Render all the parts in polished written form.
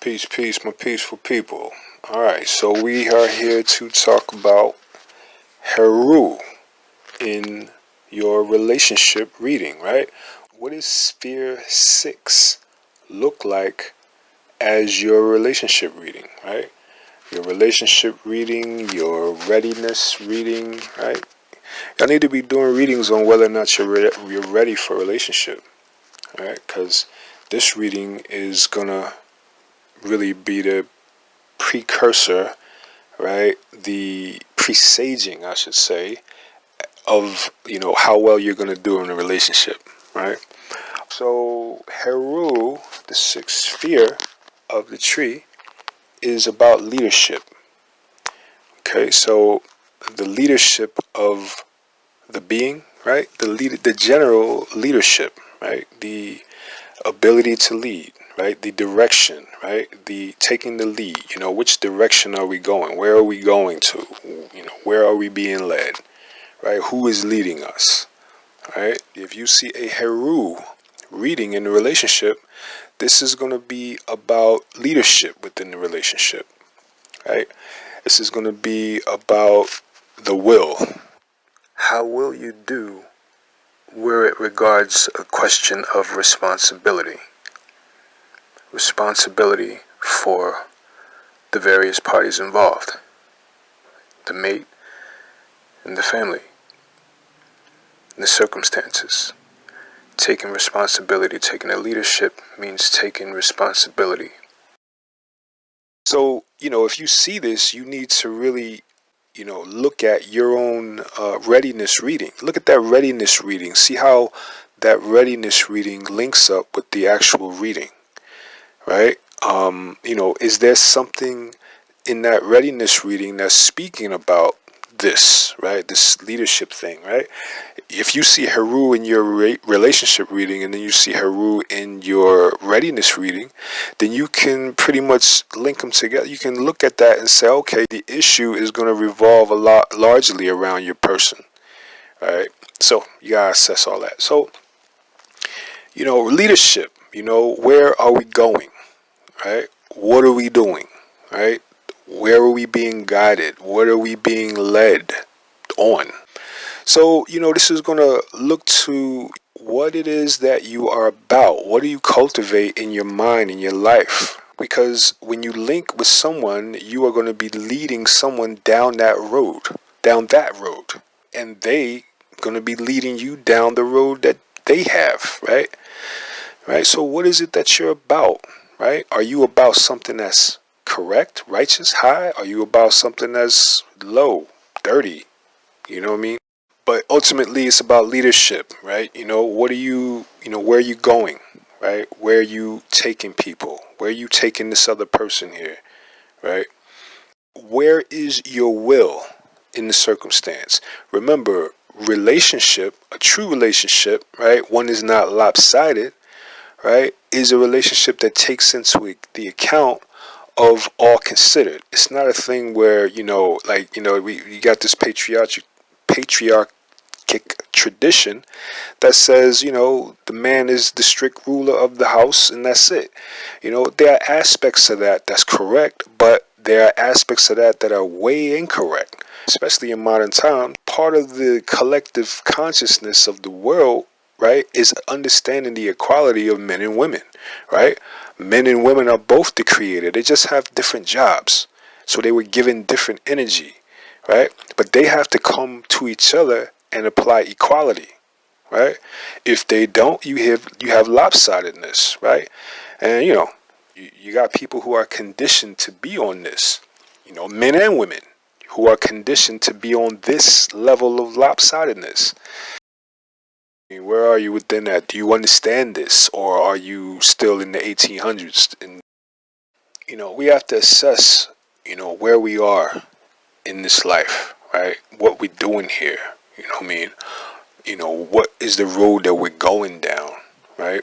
Peace, peace, my peaceful people. Alright, so we are here to talk about Heru in your relationship reading, right? What does Sphere 6 look like as your relationship reading, right? Your relationship reading, your readiness reading, right? Y'all need to be doing readings on whether or not you're ready for a relationship, right? Because this reading is gonna really be the precursor, right? The presaging, I should say, of, how well you're going to do in a relationship, right? So Heru, the sixth sphere of the tree, is about leadership. Okay, so the leadership of the being, right? The general leadership, right? The ability to lead, right? The direction, right? The taking the lead, which direction are we going? Where are we going to? Where are we being led, right? Who is leading us, right? If you see a Heru reading in the relationship, this is going to be about leadership within the relationship, right? This is going to be about the will. How will you do where it regards a question of responsibility? Responsibility for the various parties involved, the mate and the family, and the circumstances. Taking responsibility, taking a leadership means taking responsibility. So, if you see this, you need to really, look at your own readiness reading. Look at that readiness reading. See how that readiness reading links up with the actual reading, right? Is there something in that readiness reading that's speaking about this, right? This leadership thing, right? If you see Heru in your relationship reading and then you see Heru in your readiness reading, then you can pretty much link them together. You can look at that and say, okay, the issue is going to revolve largely around your person, right? So you gotta assess all that. So, leadership, where are we going? Right? What are we doing? Right? Where are we being guided? What are we being led on? So, this is going to look to what it is that you are about. What do you cultivate in your mind, in your life? Because when you link with someone, you are going to be leading someone down that road. And they going to be leading you down the road that they have, right? Right? So what is it that you're about? Right? Are you about something that's correct, righteous, high? Are you about something that's low, dirty? You know what I mean? But ultimately, it's about leadership, right? What are you, where are you going, right? Where are you taking people? Where are you taking this other person here, right? Where is your will in the circumstance? Remember, relationship, a true relationship, right? One is not lopsided, right, is a relationship that takes into the account of all considered. It's not a thing where, we got this patriarchic tradition that says, the man is the strict ruler of the house and that's it. There are aspects of that that's correct, but there are aspects of that that are way incorrect, especially in modern times. Part of the collective consciousness of the world, right, is understanding the equality of men and women, right? Men and women are both the creator. They just have different jobs. So they were given different energy, right? But they have to come to each other and apply equality, right? If they don't, you have lopsidedness, right? And, you got people who are conditioned to be on this, men and women who are conditioned to be on this level of lopsidedness. Where are you within that? Do you understand this, or are you still in the 1800s? And we have to assess, where we are in this life, right? What we're doing here. What is the road that we're going down, right?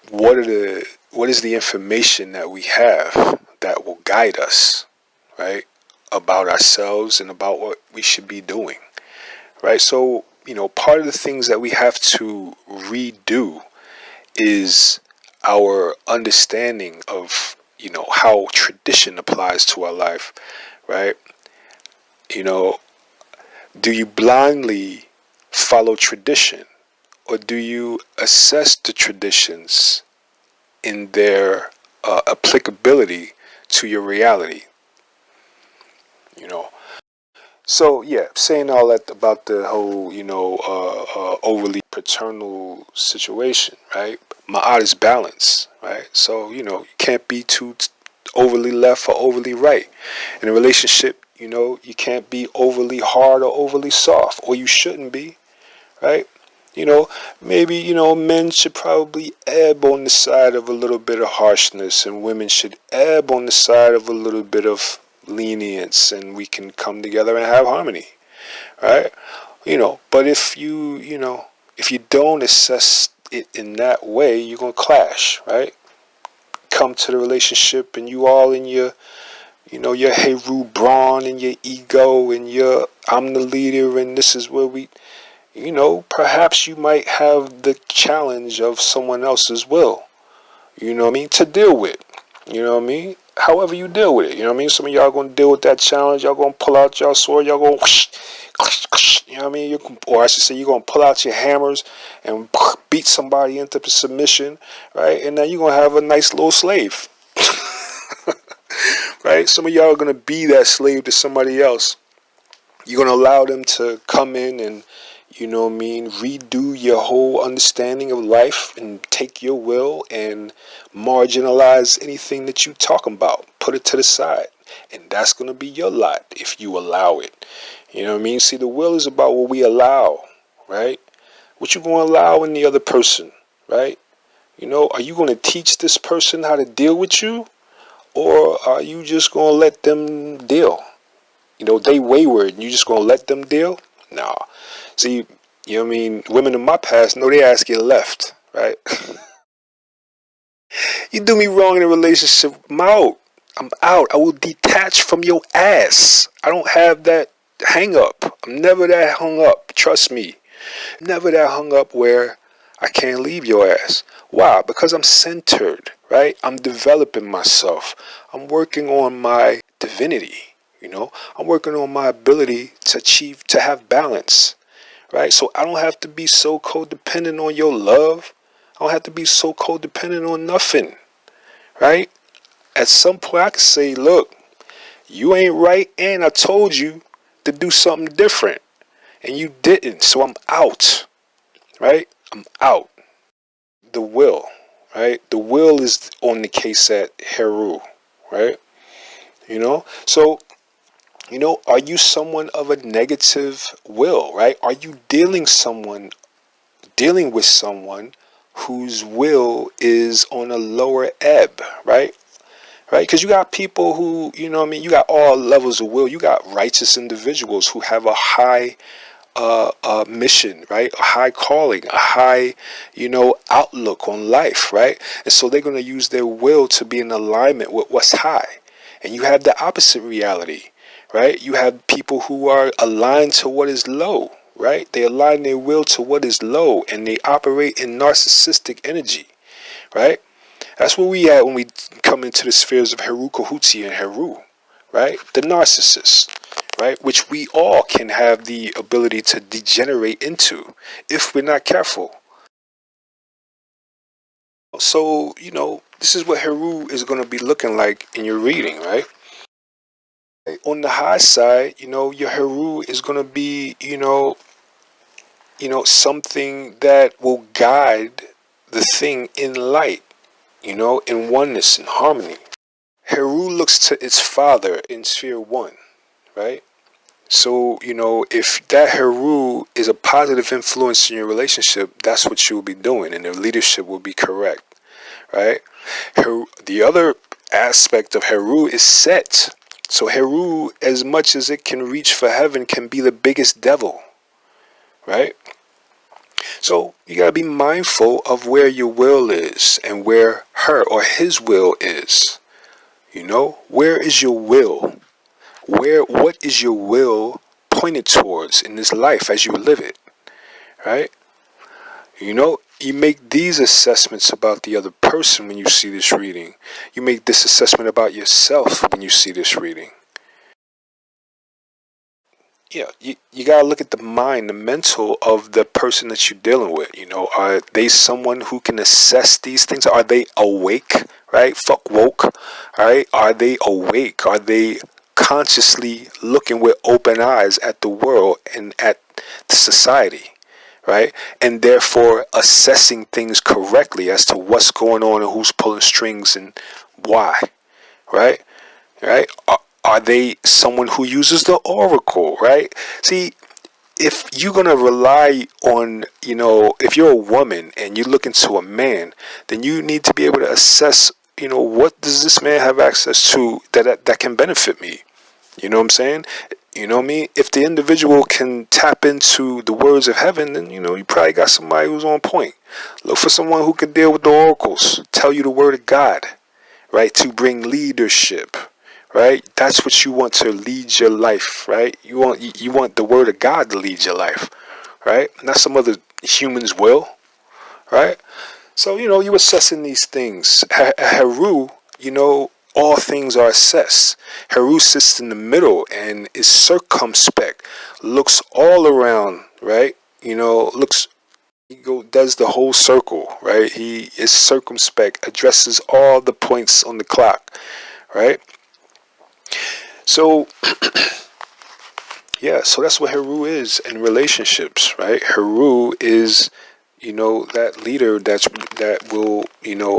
What is the information that we have that will guide us, right? About ourselves and about what we should be doing, right? So, part of the things that we have to redo is our understanding of, how tradition applies to our life, right? Do you blindly follow tradition, or do you assess the traditions in their applicability to your reality? So yeah, saying all that about the whole, overly paternal situation, right? Ma'at is balance, right? So, you can't be too overly left or overly right. In a relationship, you can't be overly hard or overly soft, or you shouldn't be, right? Maybe, men should probably ebb on the side of a little bit of harshness, and women should ebb on the side of a little bit of lenience, and we can come together and have harmony, right? But if you don't assess it in that way, you're going to clash, right? Come to the relationship and you all in your, your Heru brawn and your ego and your, I'm the leader and this is where we, perhaps you might have the challenge of someone else's will, to deal with, however you deal with it, some of y'all gonna deal with that challenge, y'all gonna pull out y'all sword, y'all gonna whoosh, or I should say you're gonna pull out your hammers and beat somebody into submission, right? And then you're gonna have a nice little slave. Right? Some of y'all are gonna be that slave to somebody else. You're gonna allow them to come in and redo your whole understanding of life and take your will and marginalize anything that you talking about. Put it to the side. And that's going to be your lot if you allow it. See, the will is about what we allow, right? What you going to allow in the other person, right? Are you going to teach this person how to deal with you? Or are you just going to let them deal? They wayward and you just going to let them deal? No. See, women in my past know their ass get left, right? You do me wrong in a relationship, I'm out. I'm out. I will detach from your ass. I don't have that hang up. I'm never that hung up. Trust me. Never that hung up where I can't leave your ass. Why? Because I'm centered, right? I'm developing myself. I'm working on my divinity, I'm working on my ability to have balance. Right? So I don't have to be so codependent on your love. I don't have to be so codependent on nothing. Right? At some point I can say, look, you ain't right and I told you to do something different. And you didn't. So I'm out. Right? I'm out. The will. Right? The will is on the case at Heru. Right? So are you someone of a negative will, right? Are you dealing with someone whose will is on a lower ebb, right? Right? Because you got people who, you got all levels of will. You got righteous individuals who have a high mission, right? A high calling, a high, outlook on life, right? And so they're going to use their will to be in alignment with what's high. And you have the opposite reality, right? You have people who are aligned to what is low, right? They align their will to what is low and they operate in narcissistic energy, right? That's where we at when we come into the spheres of Heru, Tehuti, and Heru, right? The narcissist, right? Which we all can have the ability to degenerate into if we're not careful. So, this is what Heru is going to be looking like in your reading, right? On the high side, your Heru is going to be, something that will guide the thing in light, in oneness and harmony. Heru looks to its father in sphere 1, right? So, if that Heru is a positive influence in your relationship, that's what you will be doing, and the leadership will be correct, right? The other aspect of Heru is Set. So Heru, as much as it can reach for heaven, can be the biggest devil, right? So you gotta be mindful of where your will is and where her or his will is. Where is your will? What is your will pointed towards in this life as you live it, right? you make these assessments about the other person when you see this reading. You make this assessment about yourself when you see this reading. Yeah, you gotta look at the mind, the mental of the person that you're dealing with. Are they someone who can assess these things? Are they awake? Right? Fuck woke. All right? Are they awake? Are they consciously looking with open eyes at the world and at the society? Right? And therefore assessing things correctly as to what's going on and who's pulling strings and why. Right? Right? Are they someone who uses the oracle, right? See, if you're going to rely on, if you're a woman and you look into a man, then you need to be able to assess, what does this man have access to that can benefit me? You know what I'm saying? You know what I mean? If the individual can tap into the words of heaven, then, you probably got somebody who's on point. Look for someone who can deal with the oracles, tell you the word of God, right? To bring leadership. Right? That's what you want to lead your life, right? You want the word of God to lead your life, right? Not some other human's will, right? So, you're assessing these things. Heru, all things are assessed. Heru sits in the middle and is circumspect, looks all around, right? Does the whole circle, right? He is circumspect, addresses all the points on the clock, right? So, yeah, so that's what Heru is in relationships, right? Heru is, that leader that will,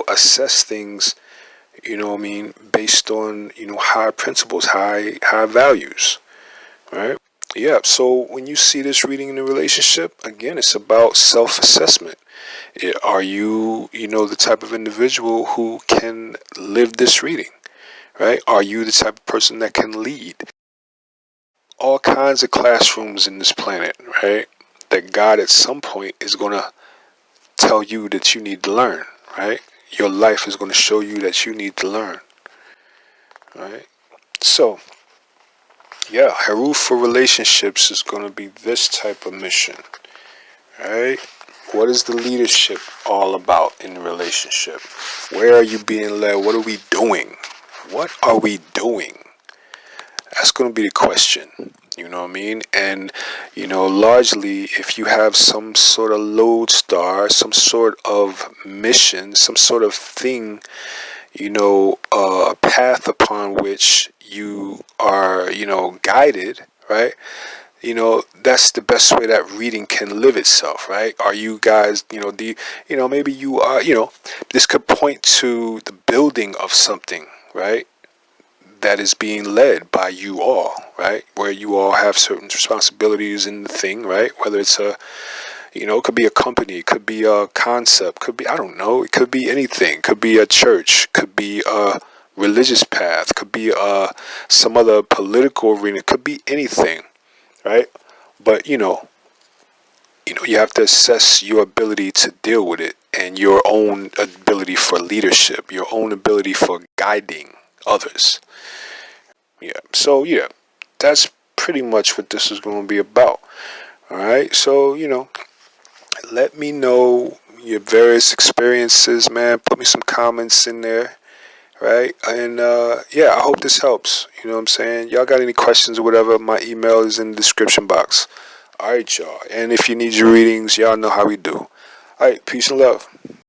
assess things, based on, high principles, high values, right? Yeah, so when you see this reading in a relationship, again, it's about self-assessment. Are you, the type of individual who can live this reading? Right? Are you the type of person that can lead? All kinds of classrooms in this planet, right? That God at some point is going to tell you that you need to learn, right? Your life is going to show you that you need to learn, right? So, yeah, Heru for relationships is going to be this type of mission, right? What is the leadership all about in the relationship? Where are you being led? What are we doing? What are we doing? That's going to be the question, you know what I mean? And, largely, if you have some sort of lodestar, some sort of mission, some sort of thing, a path upon which you are, guided, right? That's the best way that reading can live itself, right? Are you guys, maybe you are, this could point to the building of something, right? That is being led by you all, right? Where you all have certain responsibilities in the thing, right? Whether it's it could be a company, it could be a concept, could be, I don't know, it could be anything, could be a church, could be a religious path, could be some other political arena, could be anything, right? But, you have to assess your ability to deal with it and your own ability for leadership, your own ability for guiding others. Yeah, so yeah, that's pretty much what this is going to be about. All right, so let me know your various experiences, man. Put me some comments in there, right? And yeah, I hope this helps. You know what I'm saying? Y'all got any questions or whatever? My email is in the description box. All right, y'all. And if you need your readings, y'all know how we do. All right, peace and love.